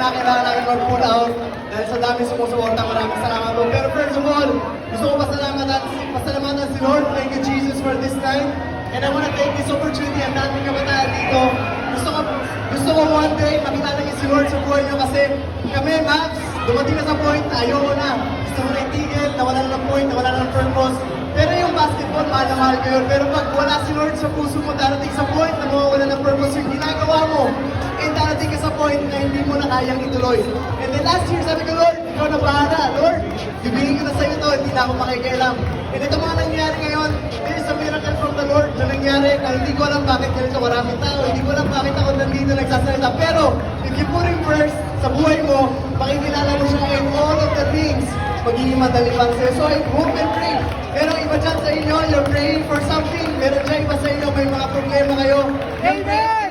kinakailangan namin mag-pull out dahil sa dami sumusuporta. Maraming salamat po. Pero first of all, gusto ko pasalamatan si Lord. Thank you, Jesus, for this night. And I want to take this opportunity. Ang daming kabataan dito. Gusto ko one day makilala niyo si Lord sa buhay niyo kasi kami, Max, dumating na sa point, ayoko na. Gusto ko na itigil, nawala na ng point, nawala na ng purpose. Pero yung basketball, mahal na mahal ko yun. Pero pag wala si Lord sa puso mo, darating sa point na mawawala ng purpose yung ginagawa mo. And darating ka sa point na hindi mo na kayang ituloy. And then last year, sabi ko, Lord, ikaw na bahala. Lord, bibigyan ko na sa'yo ito, hindi na ako makikialam. And ito mga nangyayari ngayon, there is a miracle from the Lord na nangyari na hindi ko alam bakit ganito maraming tao, hindi ko alam bakit ako nandito nagsasalita. Pero, if you put him first sa buhay mo, makikilala mo siya in all of the things, magiging madali lang sa'yo. So I hope and pray. Pero iba dyan sa inyo, you're praying for something. Meron dyan iba sa inyo, may mga problema kayo. Amen!